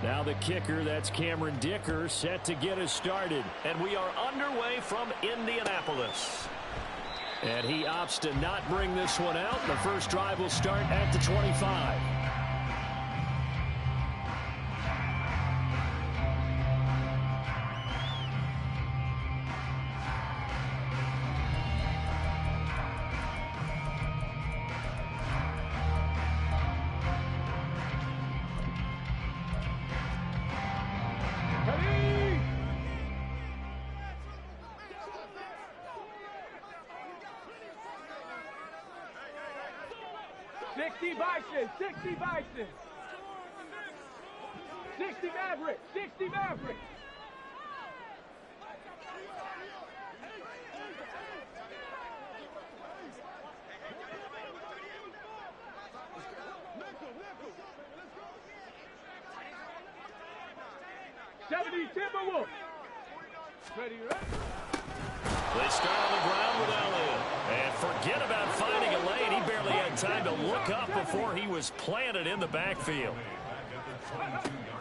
Now the kicker, that's Cameron Dicker, set to get us started. And we are underway from Indianapolis. And he opts to not bring this one out. The first drive will start at the 25. Bison, 60 Bison. 60 Maverick, 60 Maverick. Timberwolves. Ready, right? They start on the ground with Elliott. And forget about finding a lane. He barely had time to look up before he was planted in the backfield.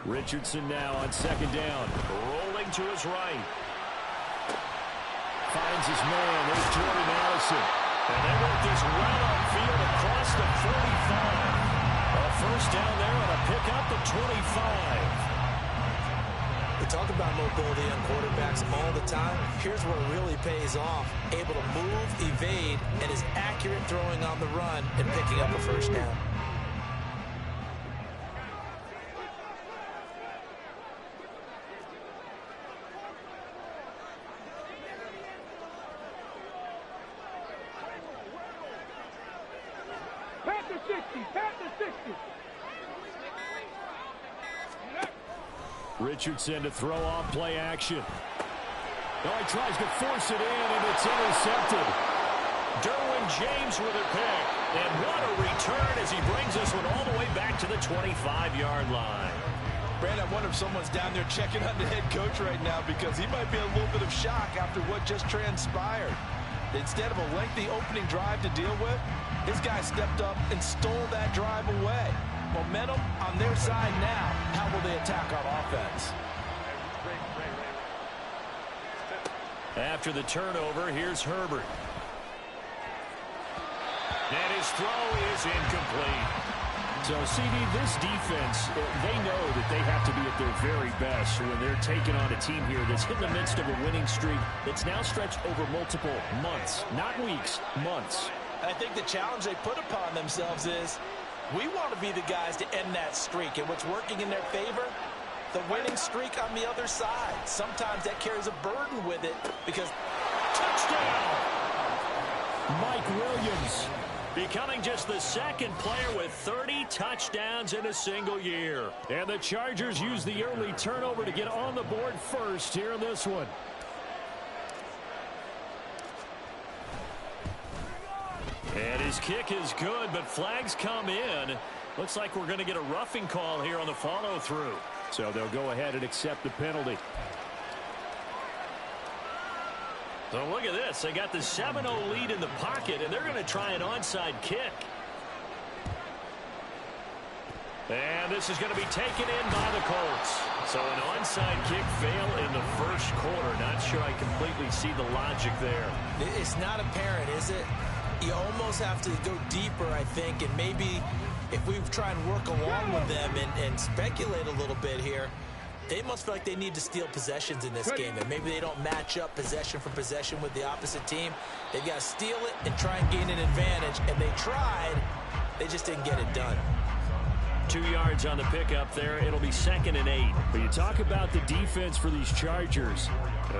Richardson now on second down. Rolling to his right. Finds his man. There's Jordan Addison. And they work this well upfield across the 45. A first down there on a pickup at 25. We talk about mobility on quarterbacks all the time. Here's where it really pays off. Able to move, evade, and is accurate throwing on the run and picking up a first down. Panther 60, Panther 60. Richardson to throw off play action. Oh, he tries to force it in, and it's intercepted. Derwin James with a pick. And what a return as he brings this one all the way back to the 25-yard line. Brandon, I wonder if someone's down there checking on the head coach right now because he might be in a little bit of shock after what just transpired. Instead of a lengthy opening drive to deal with, this guy stepped up and stole that drive away. Momentum on their side now. How will they attack on offense? After the turnover, here's Herbert. And his throw is incomplete. So, CD, this defense, they know that they have to be at their very best when they're taking on a team here that's in the midst of a winning streak that's now stretched over multiple months, not weeks, months. I think the challenge they put upon themselves is we want to be the guys to end that streak. And what's working in their favor? The winning streak on the other side. Sometimes that carries a burden with it because touchdown! Mike Williams becoming just the second player with 30 touchdowns in a single year. And the Chargers use the early turnover to get on the board first here in this one. And his kick is good, but flags come in. Looks like we're going to get a roughing call here on the follow-through. So they'll go ahead and accept the penalty. So look at this. They got the 7-0 lead in the pocket, and they're going to try an onside kick. And this is going to be taken in by the Colts. So an onside kick fail in the first quarter. Not sure I completely see the logic there. It's not apparent, is it? You almost have to go deeper, I think, and maybe if we try and work along with them and speculate a little bit here, they must feel like they need to steal possessions in this game, and maybe they don't match up possession for possession with the opposite team. They've got to steal it and try and gain an advantage, and they tried. They just didn't get it done. 2 yards on the pickup there. It'll be 2nd and 8. But you talk about the defense for these Chargers.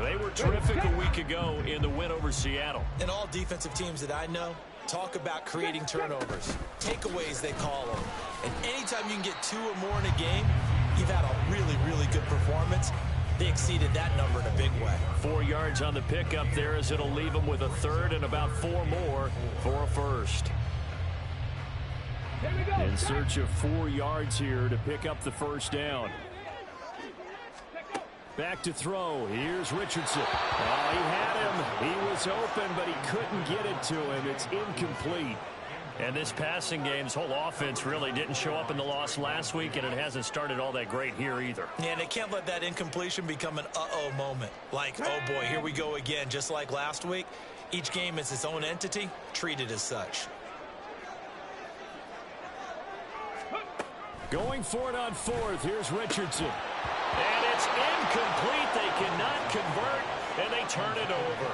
They were terrific a week ago in the win over Seattle. And all defensive teams that I know talk about creating turnovers. Takeaways, they call them. And anytime you can get 2 or more in a game, you've had a really, really good performance. They exceeded that number in a big way. 4 yards on the pickup there as it'll leave them with a third and about 4 more for a first. In search of 4 yards here to pick up the first down. Back to throw. Here's Richardson. Oh, he had him. He was open, but he couldn't get it to him. It's incomplete. And this passing game's whole offense really didn't show up in the loss last week, and it hasn't started all that great here either. Yeah, and they can't let that incompletion become an uh-oh moment. Like, oh boy, here we go again, just like last week. Each game is its own entity, treated as such. Going for it on fourth. Here's Richardson. And it's incomplete. They cannot convert, and they turn it over.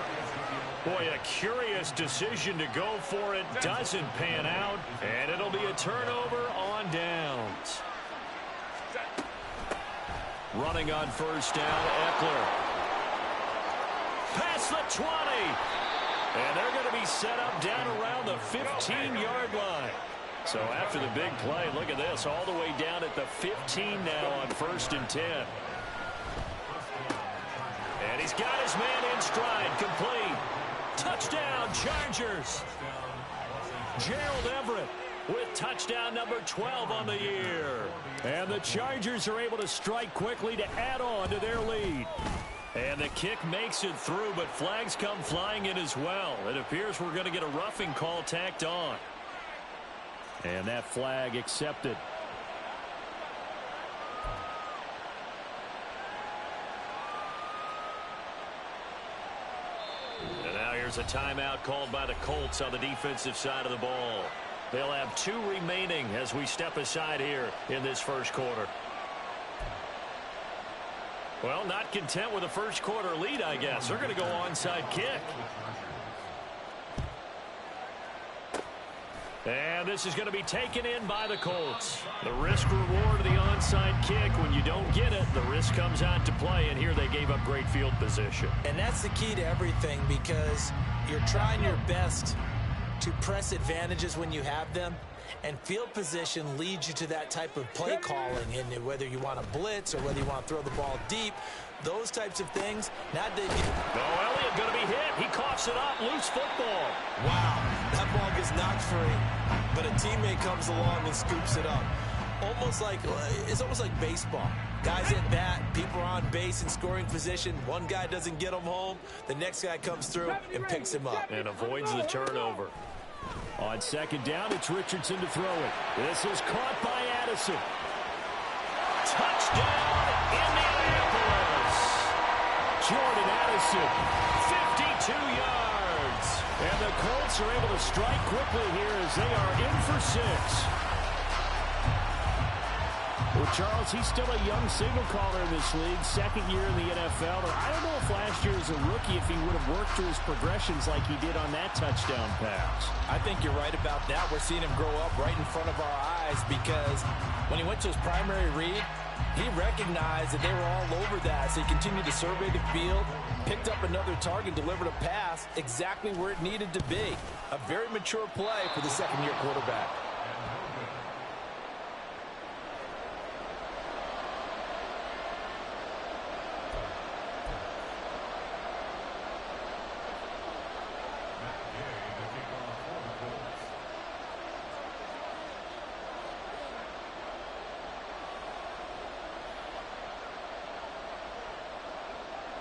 Boy, a curious decision to go for it. Doesn't pan out, and it'll be a turnover on downs. Running on first down, Eckler. Past the 20. And they're going to be set up down around the 15-yard line. So after the big play, look at this, all the way down at the 15 now on 1st and 10. And he's got his man in stride, complete. Touchdown, Chargers. Gerald Everett with touchdown number 12 on the year. And the Chargers are able to strike quickly to add on to their lead. And the kick makes it through, but flags come flying in as well. It appears we're going to get a roughing call tacked on. And that flag accepted. And now here's a timeout called by the Colts on the defensive side of the ball. They'll have 2 remaining as we step aside here in this first quarter. Well, not content with a first quarter lead, I guess. They're going to go onside kick. And this is going to be taken in by the Colts. The risk-reward of the onside kick. When you don't get it, the risk comes out to play, and here they gave up great field position. And that's the key to everything, because you're trying your best to press advantages when you have them, and field position leads you to that type of play calling. And whether you want to blitz or whether you want to throw the ball deep, those types of things. Not that Elliott going to be hit. He coughs it up. Loose football. Wow, that ball gets knocked free, but a teammate comes along and scoops it up. It's almost like baseball. Guys at bat, people are on base in scoring position. One guy doesn't get him home. The next guy comes through and picks him up. And avoids the turnover. On second down, it's Richardson to throw it. This is caught by Addison. Touchdown, Indianapolis. Jordan Addison. 52 yards. And the Colts are able to strike quickly here as they are in for 6. Well, Charles, he's still a young signal caller in this league, second year in the NFL. And I don't know if last year as a rookie, if he would have worked through his progressions like he did on that touchdown pass. I think you're right about that. We're seeing him grow up right in front of our eyes, because when he went to his primary read, he recognized that they were all over that. So he continued to survey the field, picked up another target, delivered a pass exactly where it needed to be. A very mature play for the second-year quarterback.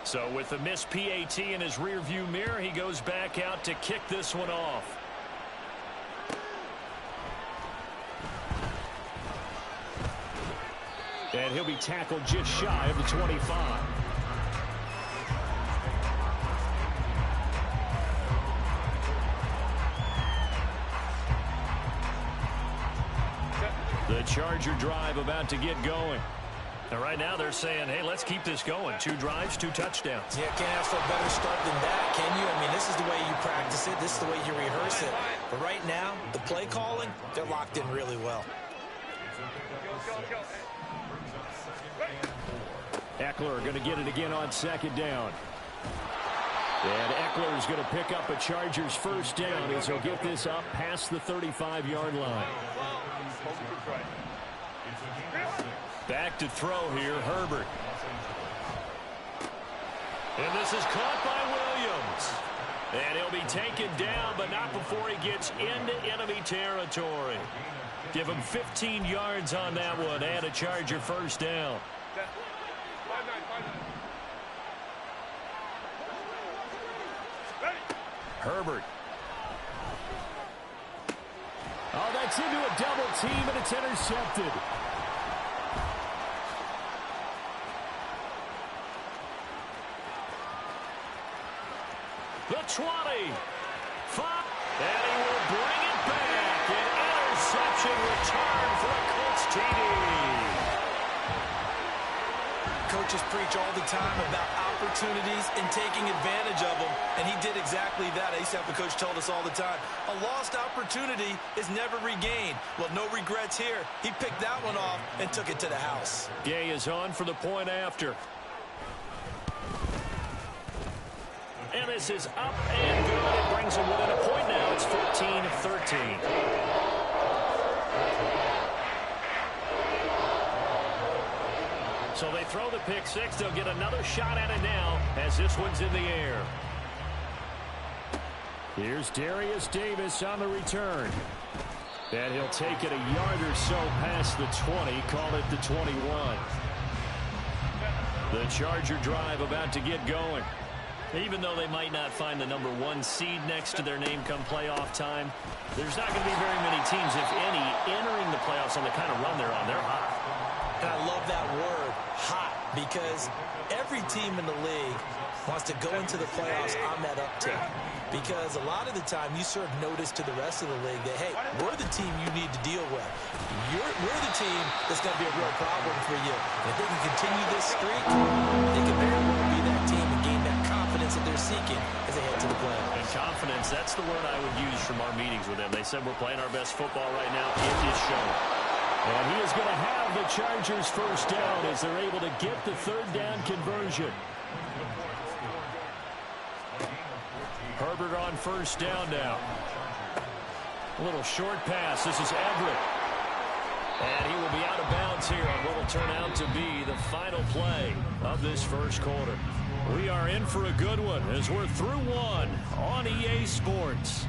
So with the missed PAT in his rearview mirror, he goes back out to kick this one off. And he'll be tackled just shy of the 25. The Charger drive about to get going. And right now they're saying, hey, let's keep this going. 2 drives, 2 touchdowns. Yeah, can't ask for a better start than that, can you? I mean, this is the way you practice it. This is the way you rehearse it. But right now, the play calling, they're locked in really well. Eckler going to get it again on second down. And Eckler is going to pick up a Chargers first down as he'll get this up past the 35-yard line. Back to throw here, Herbert. And this is caught by Williams. And he'll be taken down, but not before he gets into enemy territory. Give him 15 yards on that one and a Charger first down. Herbert. Oh, that's into a double team, and it's intercepted. The 20. 5. And he will bring it back. An interception return for a Colts TD. Coaches preach all the time about opportunities and taking advantage of them, and he did exactly that. I used to have the coach told us all the time, a lost opportunity is never regained. Well, no regrets here. He picked that one off and took it to the house. Gay is on for the point after. And this is up and good. It brings them within a point now. It's 14-13. So they throw the pick six. They'll get another shot at it now as this one's in the air. Here's Darius Davis on the return. And he'll take it a yard or so past the 20. Call it the 21. The Charger drive about to get going. Even though they might not find the number 1 seed next to their name come playoff time, there's not going to be very many teams, if any, entering the playoffs on the kind of run they're on. They're hot. And I love that word, hot, because every team in the league wants to go into the playoffs on that uptick. Because a lot of the time you serve notice to the rest of the league that, hey, we're the team you need to deal with. We're the team that's going to be a real problem for you. And if they can continue this streak, they can very well be that team and gain that confidence that they're seeking as they head to the playoffs. And confidence, that's the word I would use from our meetings with them. They said we're playing our best football right now. It is showing. And he is going to have the Chargers first down as they're able to get the third down conversion. Herbert on first down now. A little short pass. This is Everett. And he will be out of bounds here on what will turn out to be the final play of this first quarter. We are in for a good one as we're through one on EA Sports.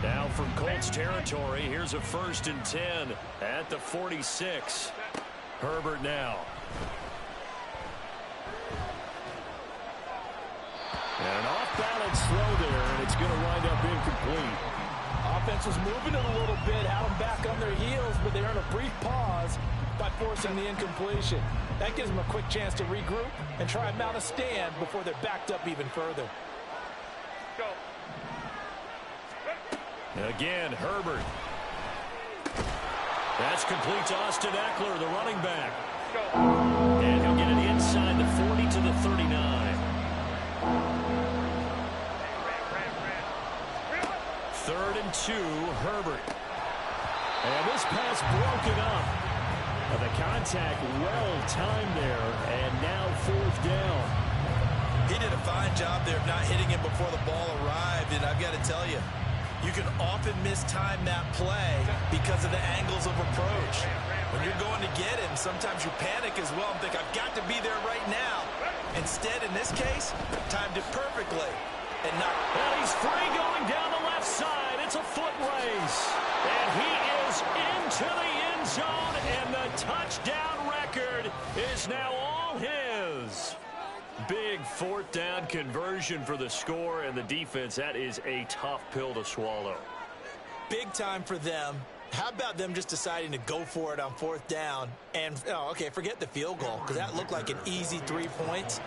Now from Colts territory, here's a 1st and 10 at the 46. Herbert now. And an off-balance throw there, and it's going to wind up incomplete. Offense was moving it a little bit, had them back on their heels, but they earned a brief pause by forcing the incompletion. That gives them a quick chance to regroup and try and mount a stand before they're backed up even further. Again, Herbert. That's complete to Austin Eckler, the running back. And he'll get it inside the 40 to the 39. 3rd and 2, Herbert. And this pass broken up. The contact well timed there, and now 4th down. He did a fine job there of not hitting him before the ball arrived, and I've got to tell you, you can often mistime that play because of the angles of approach. When you're going to get him, sometimes you panic as well and think, I've got to be there right now. Instead, in this case, timed it perfectly. And he's free going down the left side. It's a foot race. And he is into the end zone, and the touchdown record is now all his. Big 4th down conversion for the score, and the defense, that is a tough pill to swallow. Big time for them. How about them just deciding to go for it on 4th down? And, forget the field goal, because that looked like an easy 3 points.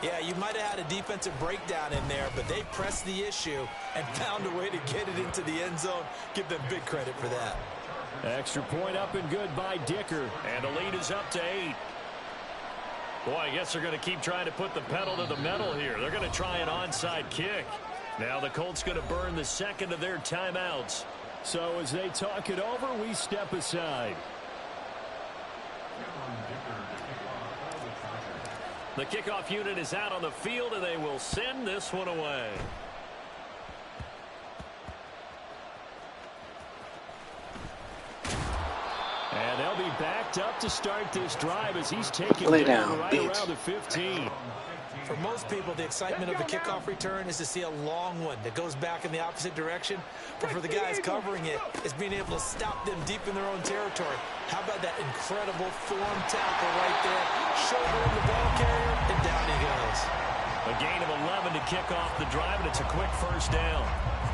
Yeah, you might have had a defensive breakdown in there, but they pressed the issue and found a way to get it into the end zone. Give them big credit for that. Extra point up and good by Dicker, and the lead is up to 8. Boy, I guess they're going to keep trying to put the pedal to the metal here. They're going to try an onside kick. Now the Colts going to burn the second of their timeouts. So as they talk it over, we step aside. The kickoff unit is out on the field, and they will send this one away. And they'll be backed up to start this drive as he's taking down right around the 15. For most people, the excitement of a kickoff return is to see a long one that goes back in the opposite direction. But for the guys covering it, it's being able to stop them deep in their own territory. How about that incredible form tackle right there? Shouldering the ball carrier, and down he goes. A gain of 11 to kick off the drive, and it's a quick first down.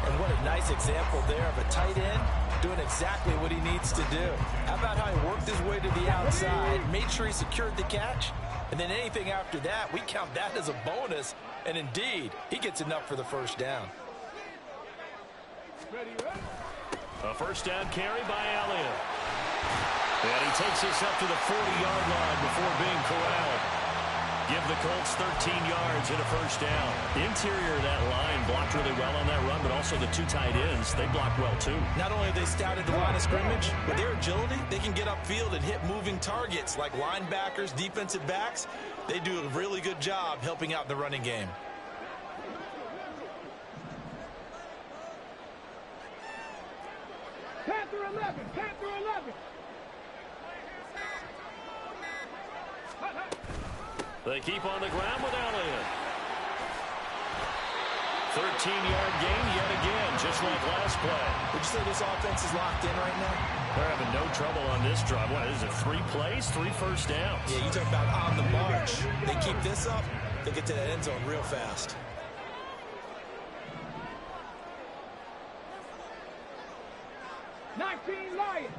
And what a nice example there of a tight end doing exactly what he needs to do. How about how he worked his way to the outside, made sure he secured the catch, and then anything after that, we count that as a bonus. And indeed, he gets enough for the first down. A first down carry by Elliott. And he takes this up to the 40-yard line before being corralled. Give the Colts 13 yards and a first down. The interior of that line blocked really well on that run, but also the two tight ends, they blocked well too. Not only have they scouted the line of scrimmage, but their agility, they can get upfield and hit moving targets like linebackers, defensive backs. They do a really good job helping out the running game. Panther 11, Panther 11. They keep on the ground with Elliott. 13-yard gain yet again, just like last play. Would you say this offense is locked in right now? They're having no trouble on this drive. What is it, 3 plays, 3 first downs? Yeah, you talk about on the march. They keep this up, they'll get to that end zone real fast. Lions.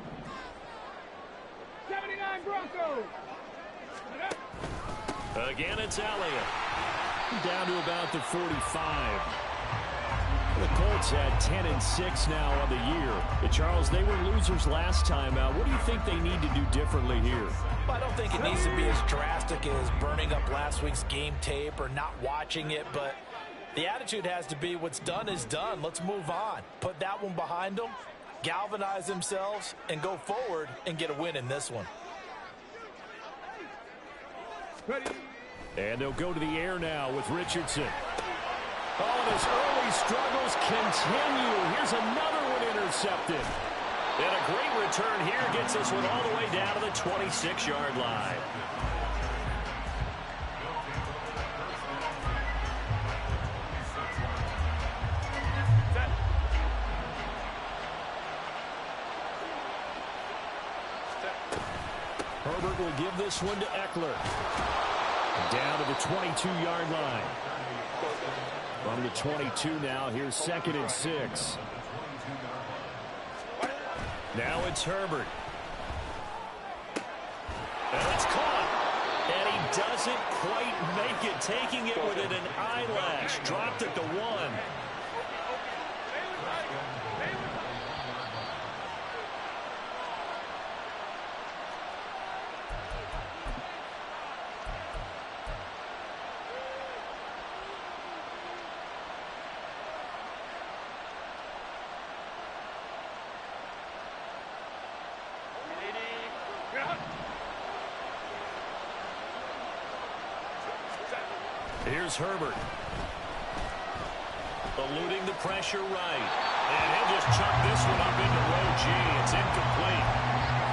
79 Broncos. Again, it's Elliott. Down to about the 45. The Colts had 10-6 now on the year. But Charles, they were losers last time out. What do you think they need to do differently here? Well, I don't think it needs to be as drastic as burning up last week's game tape or not watching it, but the attitude has to be what's done is done. Let's move on. Put that one behind them, galvanize themselves, and go forward and get a win in this one. Ready. And they'll go to the air now with Richardson. Oh, and his early struggles continue. Here's another one intercepted. And a great return here gets this one all the way down to the 26-yard line. Herbert will give this one to Eckler. Down to the 22-yard line. From the 22 now, here's 2nd and 6. Now it's Herbert. And it's caught. And he doesn't quite make it, taking it within an eyelash. Dropped at the 1. Here's Herbert. Eluding the pressure right. And he'll just chuck this one up into row G. It's incomplete.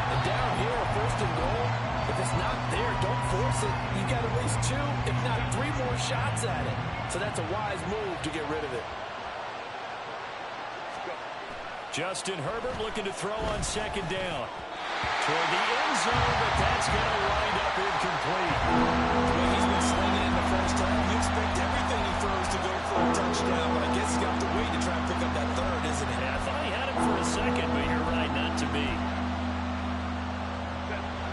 And down here, 1st and goal, if it's not there, don't force it. You got at least 2, if not 3 more shots at it. So that's a wise move to get rid of it. Justin Herbert looking to throw on 2nd down. Toward the end zone, but that's going to wind up incomplete. The way he's been slinging in the first time, you expect everything he throws to go for a touchdown, but I guess he's got to wait to try and pick up that 3rd, isn't it? Yeah, I thought he had him for a second, but you're right, not to be.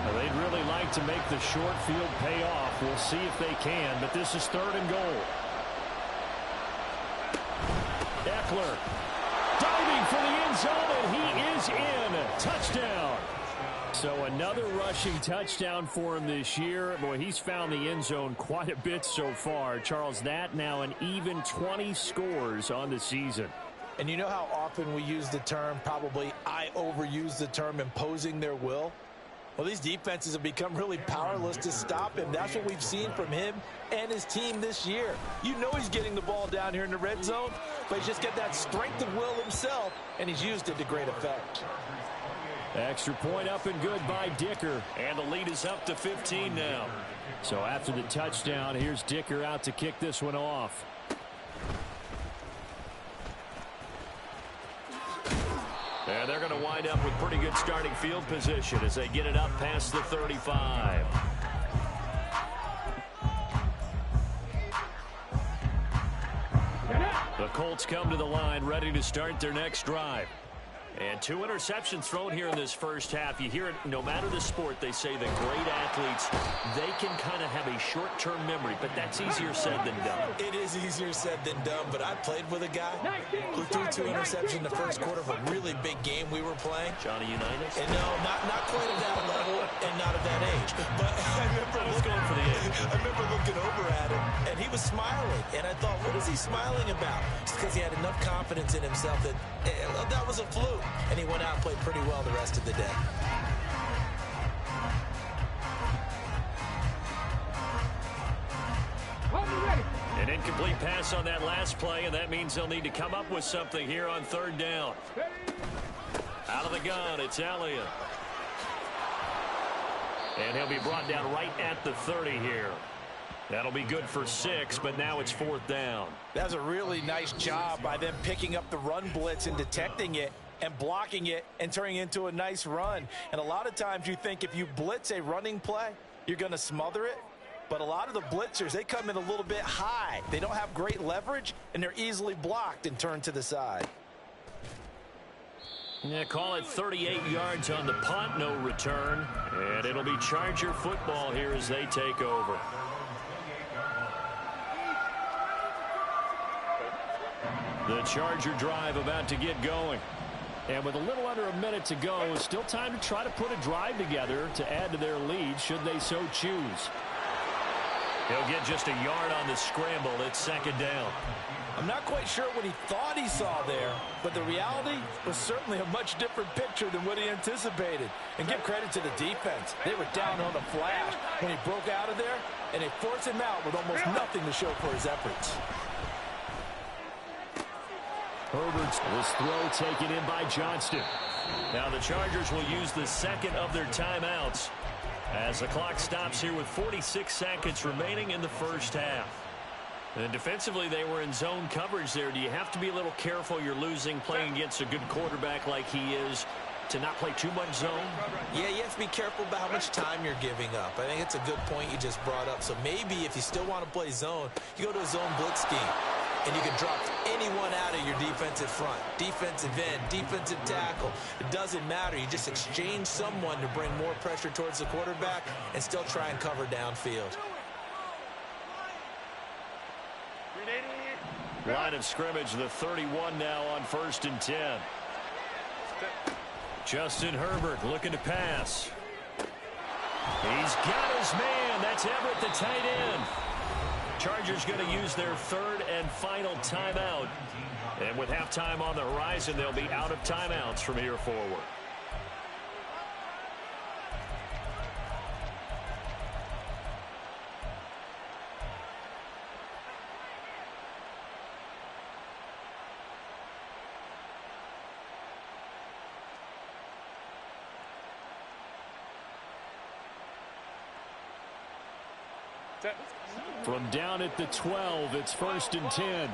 Well, they'd really like to make the short field pay off. We'll see if they can, but this is 3rd and goal. Eckler diving for the end zone, and he is in. Touchdown. So another rushing touchdown for him this year. Boy, he's found the end zone quite a bit so far. Charles, that now an even 20 scores on the season. And you know how often we use the term, probably I overuse the term, imposing their will? Well, these defenses have become really powerless to stop him. That's what we've seen from him and his team this year. You know he's getting the ball down here in the red zone, but he's just got that strength of will himself, and he's used it to great effect. Extra point up and good by Dicker. And the lead is up to 15 now. So after the touchdown, here's Dicker out to kick this one off. And they're going to wind up with pretty good starting field position as they get it up past the 35. The Colts come to the line ready to start their next drive. And 2 interceptions thrown here in this first half. You hear it no matter the sport. They say the great athletes, they can kind of have a short-term memory, but that's easier said than done. It is easier said than done, but I played with a guy who threw 2 interceptions in the first quarter of a really big game we were playing. Johnny Unitas? And no, not quite at that level and not at that age. But I remember looking over at him, and he was smiling. And I thought, what is he smiling about? It's because he had enough confidence in himself that that was a fluke. And he went out and played pretty well the rest of the day. An incomplete pass on that last play, and that means they'll need to come up with something here on 3rd down. Out of the gun, it's Elliott. And he'll be brought down right at the 30 here. That'll be good for 6, but now it's 4th down. That's a really nice job by them picking up the run blitz and detecting it and blocking it and turning it into a nice run. And a lot of times you think if you blitz a running play, you're going to smother it. But a lot of the blitzers, they come in a little bit high. They don't have great leverage, and they're easily blocked and turned to the side. Yeah, call it 38 yards on the punt, no return. And it'll be Charger football here as they take over. The Charger drive about to get going. And with a little under a minute to go, still time to try to put a drive together to add to their lead should they so choose. He'll get just a yard on the scramble. It's 2nd down. I'm not quite sure what he thought he saw there, but the reality was certainly a much different picture than what he anticipated. And give credit to the defense. They were down on the flash when he broke out of there, and they forced him out with almost nothing to show for his efforts. Herbert's this throw taken in by Johnston. Now the Chargers will use the 2nd of their timeouts as the clock stops here with 46 seconds remaining in the first half. And defensively, they were in zone coverage there. Do you have to be a little careful? You're losing playing against a good quarterback like he is to not play too much zone? Yeah, you have to be careful about how much time you're giving up. I think it's a good point you just brought up. So maybe if you still want to play zone, you go to a zone blitz scheme. And you can drop anyone out of your defensive front. Defensive end, defensive tackle. It doesn't matter. You just exchange someone to bring more pressure towards the quarterback and still try and cover downfield. Line of scrimmage, the 31 now on 1st and 10. Justin Herbert looking to pass. He's got his man. That's Everett, the tight end. Chargers going to use their 3rd and final timeout. And with halftime on the horizon, they'll be out of timeouts from here forward. From down at the 12, it's 1st and 10.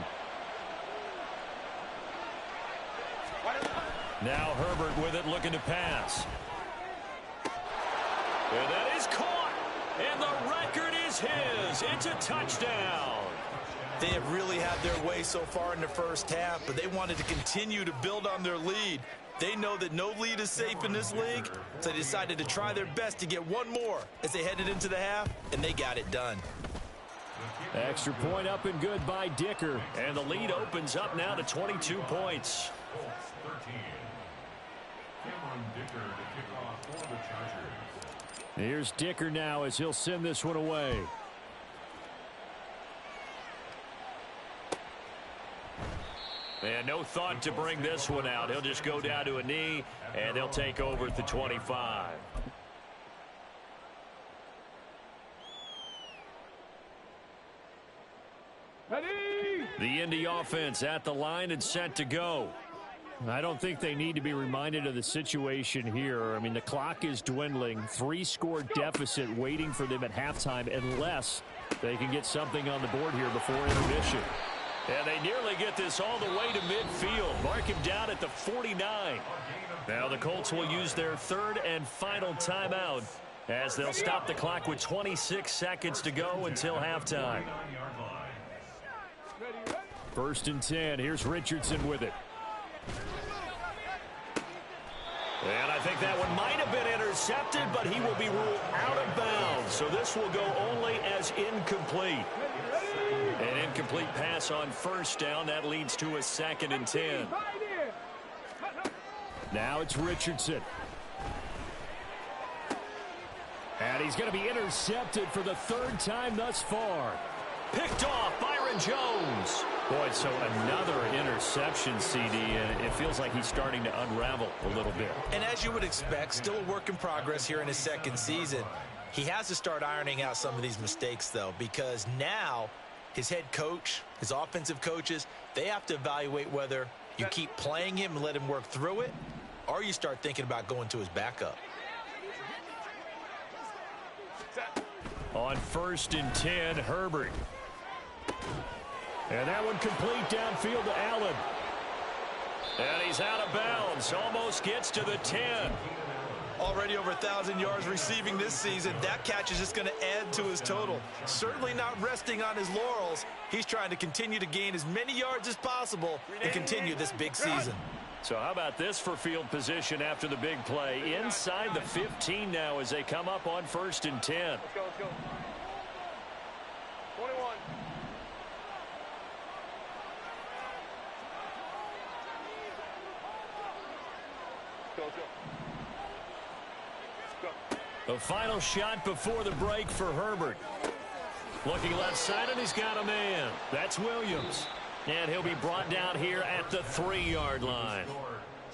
Now Herbert with it, looking to pass. And that is caught. And the record is his. It's a touchdown. They have really had their way so far in the first half, but they wanted to continue to build on their lead. They know that no lead is safe in this league, so they decided to try their best to get one more as they headed into the half, and they got it done. Extra point up and good by Dicker. And the lead opens up now to 22 points. Here's Dicker now as he'll send this one away. And no thought to bring this one out. He'll just go down to a knee, and they'll take over at the 25. Ready? The Indy offense at the line and set to go. I don't think they need to be reminded of the situation here. I mean, the clock is dwindling. 3-score deficit waiting for them at halftime unless they can get something on the board here before intermission. And they nearly get this all the way to midfield. Mark him down at the 49. Now the Colts will use their third and final timeout as they'll stop the clock with 26 seconds to go until halftime. 1st and 10. Here's Richardson with it. And I think that one might have been intercepted, but he will be ruled out of bounds. So this will go only as incomplete. An incomplete pass on 1st down. That leads to a 2nd and 10. Now it's Richardson. And he's going to be intercepted for the 3rd time thus far. Picked off, Byron Jones. Boy, so another interception, CD, and it feels like he's starting to unravel a little bit. And as you would expect, still a work in progress here in his 2nd season. He has to start ironing out some of these mistakes, though, because now his head coach, his offensive coaches, they have to evaluate whether you keep playing him and let him work through it, or you start thinking about going to his backup. On 1st and 10, Herbert. And that one complete downfield to Allen. And he's out of bounds. Almost gets to the 10. Already over 1,000 yards receiving this season. That catch is just going to add to his total. Certainly not resting on his laurels. He's trying to continue to gain as many yards as possible and continue this big season. So how about this for field position after the big play? Inside the 15 now as they come up on 1st and 10. Let's go. 21. The final shot before the break for Herbert. Looking left side, and he's got a man. That's Williams. And he'll be brought down here at the 3-yard line.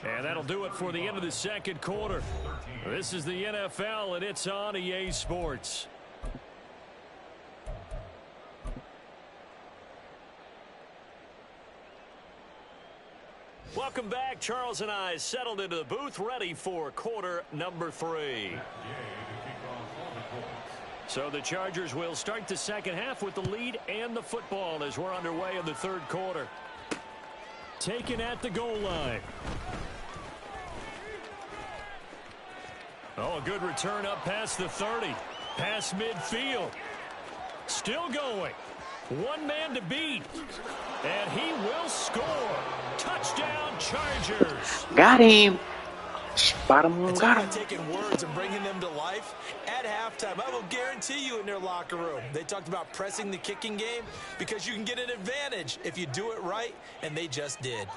And that'll do it for the end of the 2nd quarter. This is the NFL, and it's on EA Sports. Welcome back. Charles and I settled into the booth, ready for quarter number 3. So the Chargers will start the 2nd half with the lead and the football as we're underway in the 3rd quarter. Taken at the goal line. Oh, a good return up past the 30. Past midfield. Still going. One man to beat. And he will score. Touchdown, Chargers. Got him. Spot him. It's Got all him. about taking words and bringing them to life. At halftime, I will guarantee you in their locker room, they talked about pressing the kicking game because you can get an advantage if you do it right, and they just did.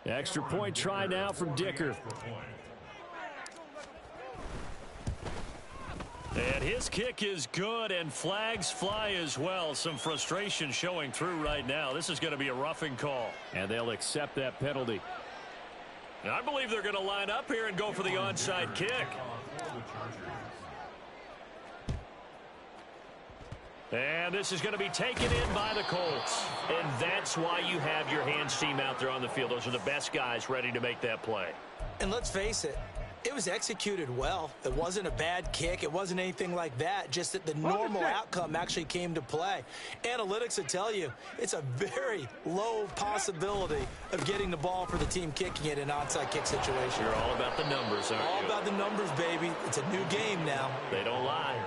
Extra point try now from Dicker. And his kick is good, and flags fly as well. Some frustration showing through right now. This is going to be a roughing call. And they'll accept that penalty. And I believe they're going to line up here and go for the onside kick. And this is going to be taken in by the Colts. And that's why you have your hands team out there on the field. Those are the best guys ready to make that play. And let's face it, it was executed well. It wasn't a bad kick. It wasn't anything like that. Just that the normal outcome actually came to play. Analytics will tell you it's a very low possibility of getting the ball for the team kicking it in an onside kick situation. You're all about the numbers, aren't you? All about the numbers, baby. It's a new game now. They don't lie.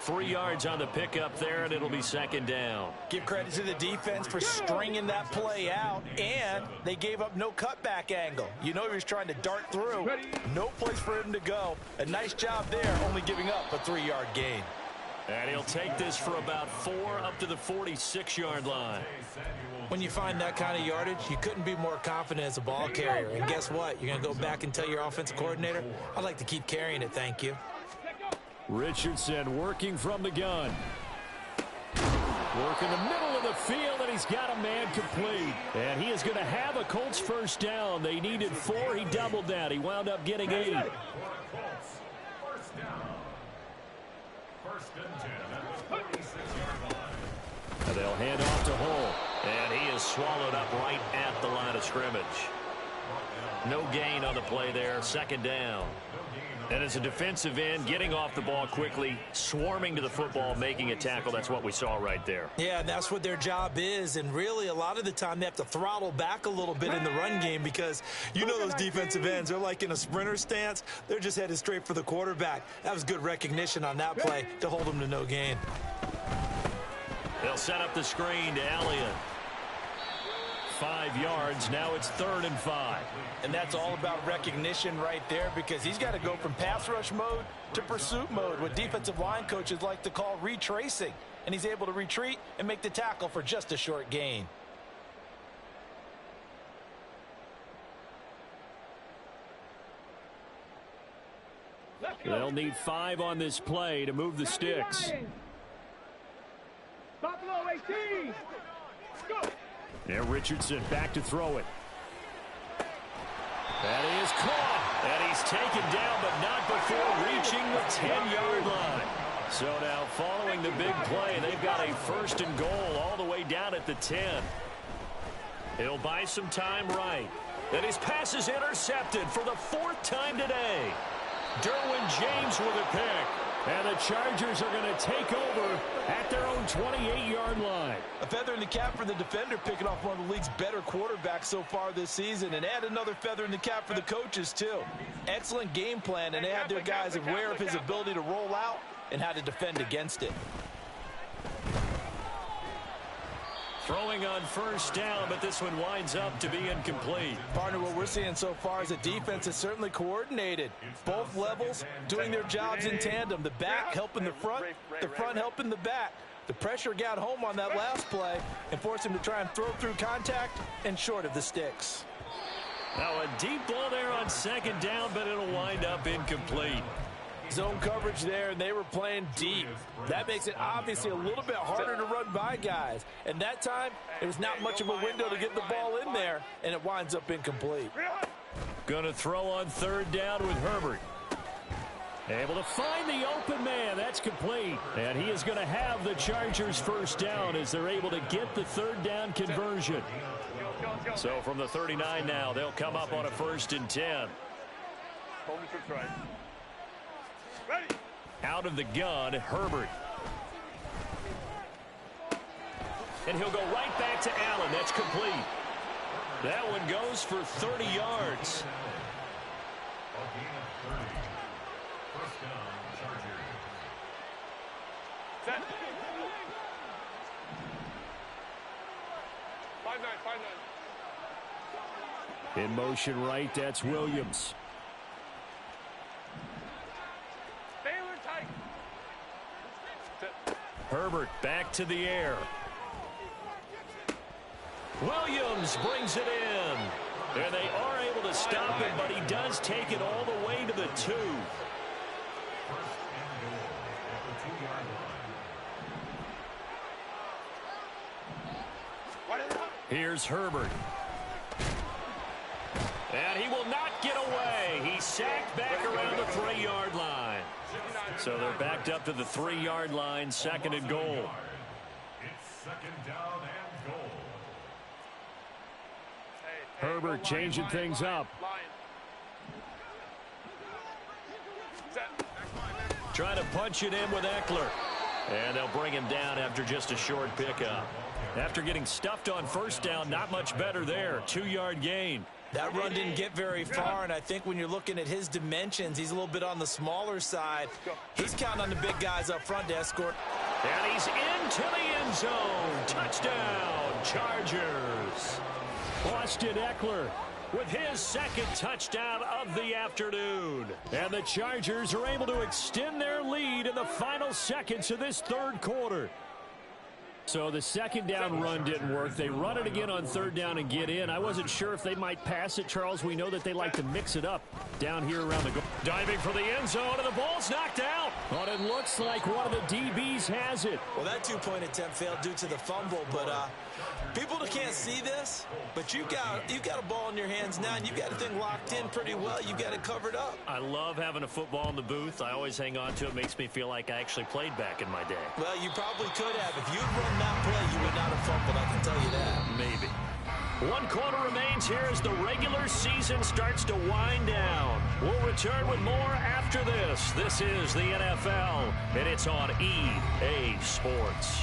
3 yards on the pickup there, and it'll be 2nd down. Give credit to the defense for stringing that play out, and they gave up no cutback angle. You know he was trying to dart through. No place for him to go. A nice job there, only giving up a 3-yard gain. And he'll take this for about 4 up to the 46-yard line. When you find that kind of yardage, you couldn't be more confident as a ball carrier. And guess what? You're going to go back and tell your offensive coordinator, I'd like to keep carrying it, thank you. Richardson working from the gun. Work in the middle of the field, and he's got a man complete. And he is going to have a Colts 1st down. They needed 4. He doubled that. He wound up getting 8. And they'll hand off to Hull. And he is swallowed up right at the line of scrimmage. No gain on the play there. Second down. And as a defensive end, getting off the ball quickly, swarming to the football, making a tackle, that's what we saw right there. Yeah, and that's what their job is. And really, a lot of the time, they have to throttle back a little bit in the run game because you know those defensive ends, they're like in a sprinter stance. They're just headed straight for the quarterback. That was good recognition on that play to hold them to no gain. They'll set up the screen to Elliott. 5 yards. Now it's 3rd and 5. And that's all about recognition right there because he's got to go from pass rush mode to pursuit mode, what defensive line coaches like to call retracing. And he's able to retreat and make the tackle for just a short gain. They'll need 5 on this play to move the sticks. Buffalo 18. Go. There, Richardson back to throw it. That is caught. And he's taken down, but not before reaching the 10-yard line. So now following the big play, they've got a 1st and goal all the way down at the 10. He'll buy some time right. And his pass is intercepted for the 4th time today. Derwin James with a pick. And the Chargers are going to take over at their own 28-yard line. A feather in the cap for the defender, picking off one of the league's better quarterbacks so far this season. And add another feather in the cap for the coaches, too. Excellent game plan, and they had their guys aware of his ability to roll out and how to defend against it. Throwing on 1st down, but this one winds up to be incomplete. Partner, what we're seeing so far is a defense that's certainly coordinated. Both levels doing their jobs in tandem. The back helping the front helping the back. The pressure got home on that last play and forced him to try and throw through contact and short of the sticks. Now a deep ball there on 2nd down, but it'll wind up incomplete. Zone coverage there, and they were playing deep. That makes it obviously a little bit harder to run by guys. And that time, it was not much of a window to get the ball in there, and it winds up incomplete. Going to throw on 3rd down with Herbert. Able to find the open man. That's complete. And he is going to have the Chargers 1st down as they're able to get the 3rd down conversion. So from the 39 now, they'll come up on a 1st and 10. Out of the gun, Herbert. And he'll go right back to Allen. That's complete. That one goes for 30 yards. Set. 5-9. In motion right, that's Williams. Herbert back to the air. Williams brings it in. And they are able to stop him, but he does take it all the way to the 2. Here's Herbert. And he will not get away. He's sacked back around the 3-yard line. So they're backed up to the 3-yard line, 2nd and goal. It's 2nd down and goal. Herbert changing things up. Trying to punch it in with Eckler. And they'll bring him down after just a short pickup. After getting stuffed on 1st down, not much better there. 2-yard gain. That run didn't get very far, and I think when you're looking at his dimensions, he's a little bit on the smaller side. He's counting on the big guys up front to escort. And he's into the end zone. Touchdown, Chargers. Austin Eckler with his 2nd touchdown of the afternoon. And the Chargers are able to extend their lead in the final seconds of this 3rd quarter. So the 2nd down run didn't work. They run it again on 3rd down and get in. I wasn't sure if they might pass it, Charles. We know that they like to mix it up down here around the goal. Diving for the end zone, and the ball's knocked out. But it looks like one of the DBs has it. Well, that 2-point attempt failed due to the fumble, but people that can't see this, but you got a ball in your hands now, and you've got the thing locked in pretty well. You've got it covered up. I love having a football in the booth. I always hang on to it. Makes me feel like I actually played back in my day. Well, you probably could have. If you'd run on that play, you would not have fumbled, I can tell you that. Maybe. 1 quarter remains here as the regular season starts to wind down. We'll return with more after this. This is the NFL, and it's on EA Sports.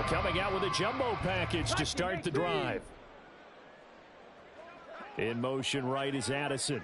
Coming out with a jumbo package to start the drive. In motion right is Addison.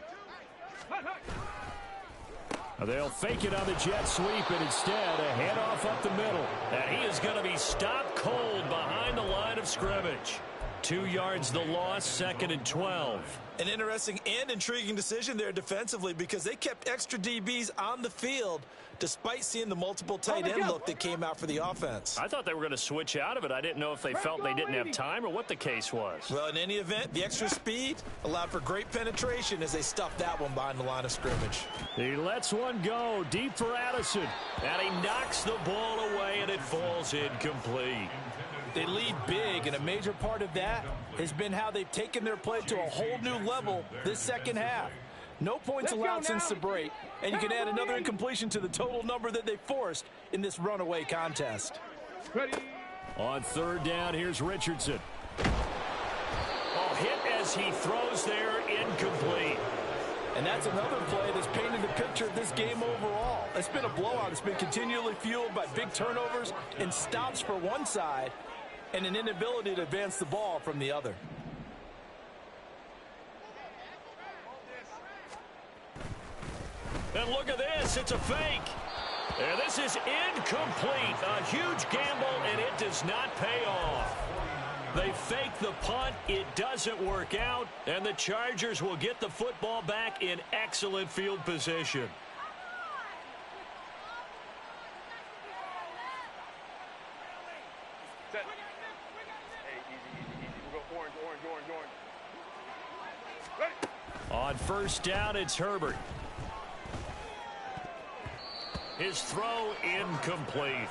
They'll fake it on the jet sweep, and instead a handoff up the middle. And he is going to be stopped cold behind the line of scrimmage. 2 yards the loss, 2nd and 12. An interesting and intriguing decision there defensively because they kept extra DBs on the field despite seeing the multiple tight end look that came out for the offense. I thought they were going to switch out of it. I didn't know if they felt they didn't have time or what the case was. Well, in any event, the extra speed allowed for great penetration as they stuffed that one behind the line of scrimmage. He lets one go deep for Addison. And he knocks the ball away, and it falls incomplete. They lead big, and a major part of that has been how they've taken their play to a whole new level this second half. No points allowed since the break, and you can add another incompletion to the total number that they forced in this runaway contest. On 3rd down, here's Richardson. Oh, hit as he throws there, incomplete. And that's another play that's painted the picture of this game overall. It's been a blowout. It's been continually fueled by big turnovers and stops for one side and an inability to advance the ball from the other. And look at this. It's a fake. And this is incomplete. A huge gamble, and it does not pay off. They fake the punt. It doesn't work out. And the Chargers will get the football back in excellent field position. Set. Hey, easy. We'll go orange. Ready? On 1st down, it's Herbert. His throw incomplete.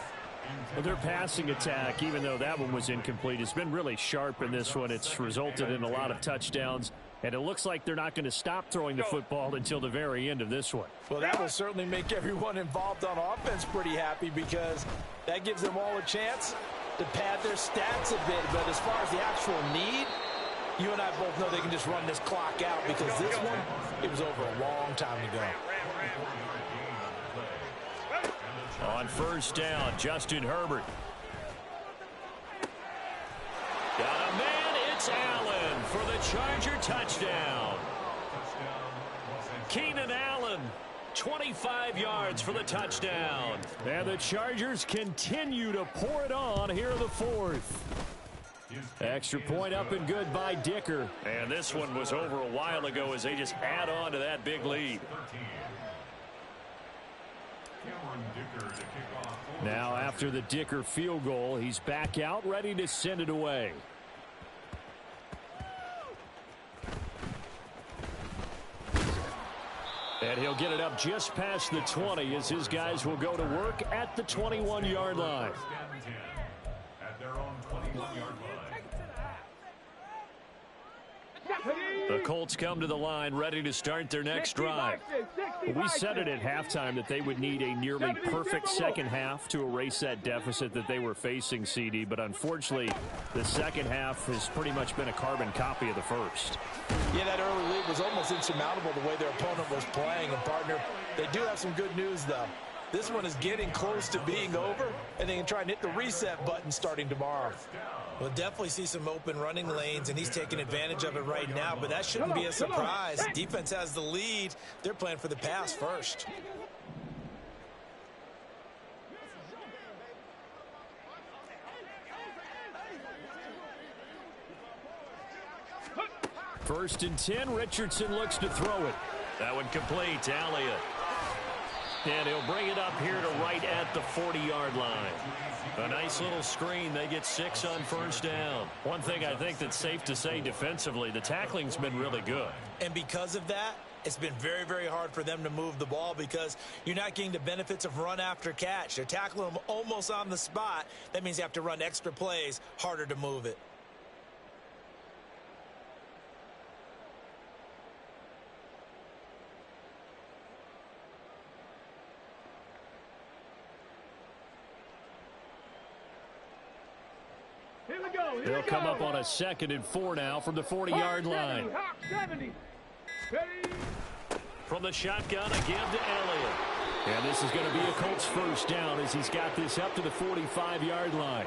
Well, their passing attack, even though that one was incomplete, has been really sharp in this one. It's resulted in a lot of touchdowns, and it looks like they're not going to stop throwing the football until the very end of this one. Well, that will certainly make everyone involved on offense pretty happy because that gives them all a chance to pad their stats a bit. But as far as the actual need, you and I both know they can just run this clock out because this one, it was over a long time ago. On 1st down, Justin Herbert. Got a man, it's Allen for the Charger touchdown. Keenan Allen, 25 yards for the touchdown. And the Chargers continue to pour it on here in the 4th. Extra point up and good by Dicker. And this one was over a while ago as they just add on to that big lead. Now after the Dicker field goal, he's back out ready to send it away. And he'll get it up just past the 20 as his guys will go to work at the 21-yard line. At their own 21-yard line. The Colts come to the line ready to start their next drive. We said it at halftime that they would need a nearly perfect second half to erase that deficit that they were facing, CD, but unfortunately the second half has pretty much been a carbon copy of the first. Yeah, that early lead was almost insurmountable the way their opponent was playing. And, partner, they do have some good news, though. This one is getting close to being over, and they can try and hit the reset button starting tomorrow. We'll definitely see some open running lanes, and he's taking advantage of it right now, but that shouldn't be a surprise. Defense has the lead. They're playing for the pass first. First and 10, Richardson looks to throw it. That one complete to Elliott. And he'll bring it up here to right at the 40-yard line. A nice little screen. They get 6 on 1st down. One thing I think that's safe to say defensively, the tackling's been really good. And because of that, It's been very, very hard for them to move the ball because you're not getting the benefits of run after catch. They're tackling them almost on the spot. That means you have to run extra plays, harder to move it. They'll come up on a 2nd and 4 now from the 40-yard line. 70. Ready. From the shotgun, a give to Elliott. And this is going to be a Colts first down as he's got this up to the 45-yard line.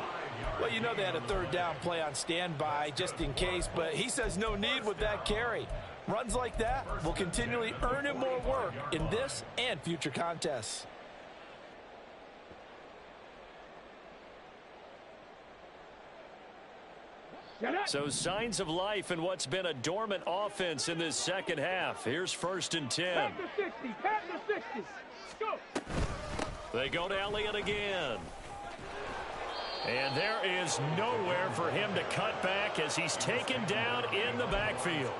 Well, you know they had a 3rd down play on standby just in case, but he says no need with that carry. Runs like that will continually earn him more work in this and future contests. So signs of life in what's been a dormant offense in this second half. Here's 1st and 10. Pass to 60. Pass to 60. Go. They go to Elliott again. And there is nowhere for him to cut back as he's taken down in the backfield.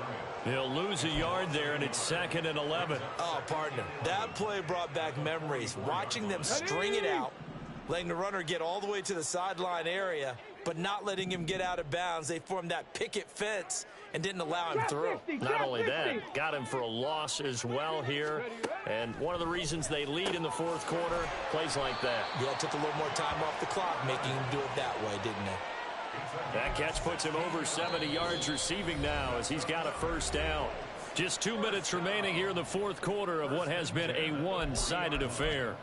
He'll lose a yard there, and it's 2nd and 11. Oh, partner, that play brought back memories. Watching them string it out, letting the runner get all the way to the sideline area, but not letting him get out of bounds. They formed that picket fence and didn't allow him through. Not only that, got him for a loss as well here. And one of the reasons they lead in the 4th quarter, plays like that. Yeah, it took a little more time off the clock, making him do it that way, didn't it? That catch puts him over 70 yards receiving now as he's got a 1st down. Just 2 minutes remaining here in the 4th quarter of what has been a one-sided affair.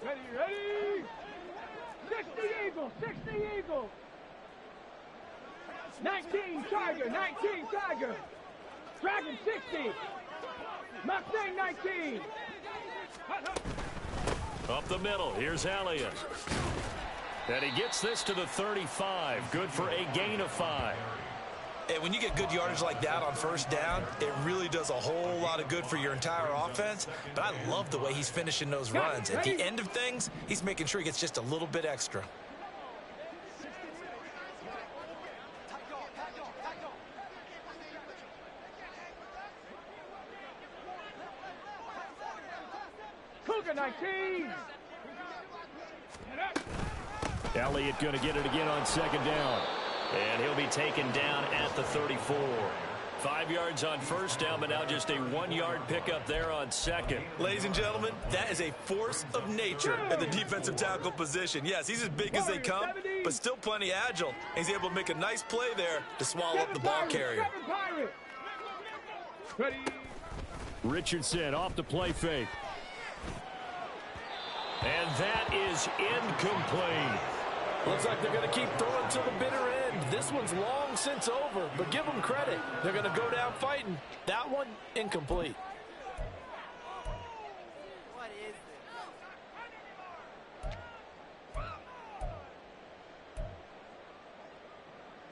Ready, ready. 60 Eagle, 60 Eagle. 19 Tiger, 19 Tiger. Dragon 60. Mustang 19. Up the middle, here's Elliott. And he gets this to the 35. Good for a gain of 5. And when you get good yardage like that on 1st down, it really does a whole lot of good for your entire offense. But I love the way he's finishing those runs. At the end of things, he's making sure he gets just a little bit extra. Cougar 19. Elliott going to get it again on 2nd down. And he'll be taken down at the 34. 5 yards on 1st down, but now just a 1-yard pickup there on 2nd. Ladies and gentlemen, that is a force of nature at the defensive tackle position. Yes, he's as big as they come, but still plenty agile. He's able to make a nice play there to swallow up the ball carrier. Ready. Richardson off the play fake. And that is incomplete. Looks like they're going to keep throwing to the bitter end. This one's long since over, but give them credit. They're going to go down fighting. That one, incomplete. What is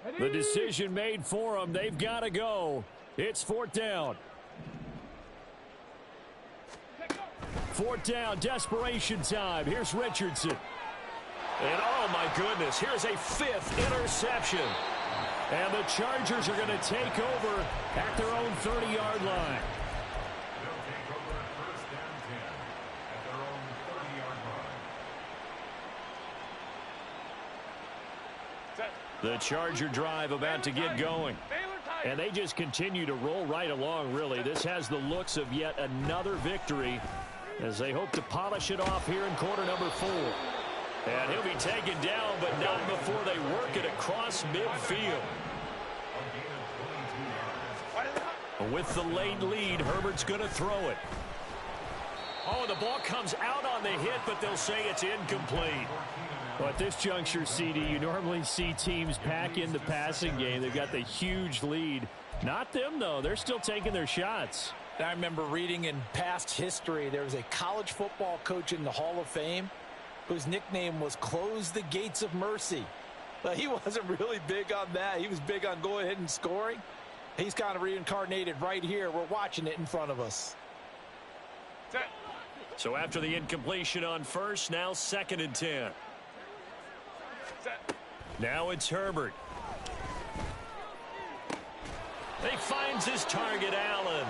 Ready. The decision made for them. They've got to go. It's 4th down. 4th down, desperation time. Here's Richardson. And oh my goodness, here's a 5th interception. And the Chargers are going to take over at their own 30-yard line. The Charger drive about to get going. And they just continue to roll right along, really. This has the looks of yet another victory as they hope to polish it off here in quarter number 4. And he'll be taken down, but not before they work it across midfield. With the late lead, Herbert's going to throw it. Oh, the ball comes out on the hit, but they'll say it's incomplete. Well, at this juncture, CD, you normally see teams pack in the passing game. They've got the huge lead. Not them, though. They're still taking their shots. I remember reading in past history, there was a college football coach in the Hall of Fame whose nickname was Close the Gates of Mercy. But he wasn't really big on that. He was big on going ahead and scoring. He's kind of reincarnated right here. We're watching it in front of us. So after the incompletion on 1st, now 2nd and 10. Now it's Herbert. He finds his target, Allen.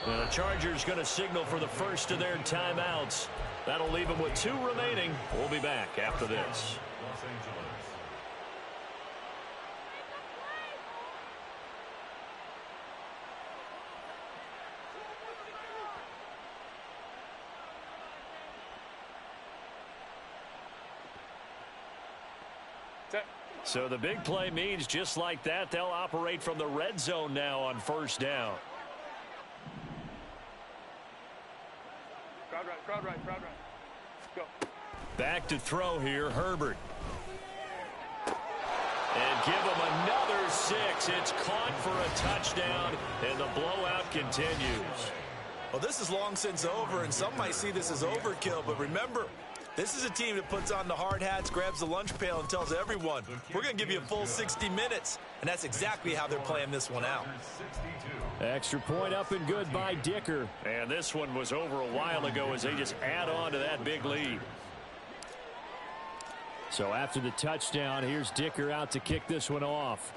The Chargers going to signal for the first of their timeouts. That'll leave them with 2 remaining. We'll be back after this. So the big play means just like that, they'll operate from the red zone now on first down. Crowd right. Go. Back to throw here, Herbert. And give him another 6. It's caught for a touchdown, and the blowout continues. Well, this is long since over, and some might see this as overkill, but remember, this is a team that puts on the hard hats, grabs the lunch pail, and tells everyone, we're going to give you a full 60 minutes. And that's exactly how they're playing this one out. Extra point up and good by Dicker. And this one was over a while ago as they just add on to that big lead. So after the touchdown, here's Dicker out to kick this one off.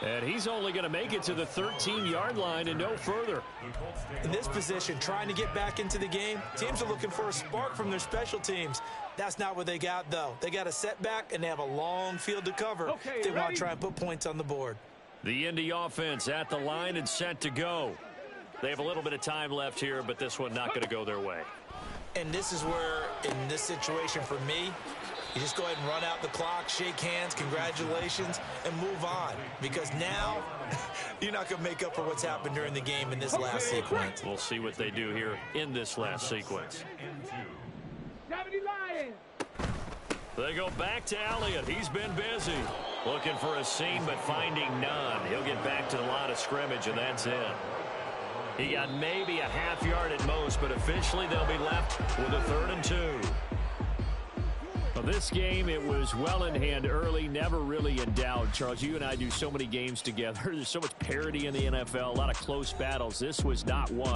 And he's only going to make it to the 13-yard line and no further. In this position, trying to get back into the game, teams are looking for a spark from their special teams. That's not what they got, though. They got a setback, and they have a long field to cover if they want to try and put points on the board. The Indy offense at the line and set to go. They have a little bit of time left here, but this one not going to go their way. And this is where, in this situation for me, you just go ahead and run out the clock, shake hands, congratulations, and move on. Because now, you're not going to make up for what's happened during the game in this last sequence. We'll see what they do here in this last sequence. They go back to Elliott. He's been busy. Looking for a seam, but finding none. He'll get back to the line of scrimmage, and that's it. He got maybe a half yard at most, but officially they'll be left with a 3rd and 2. Well, this game, it was well in hand early, never really in doubt. Charles, you and I do so many games together. There's so much parity in the NFL, a lot of close battles. This was not one.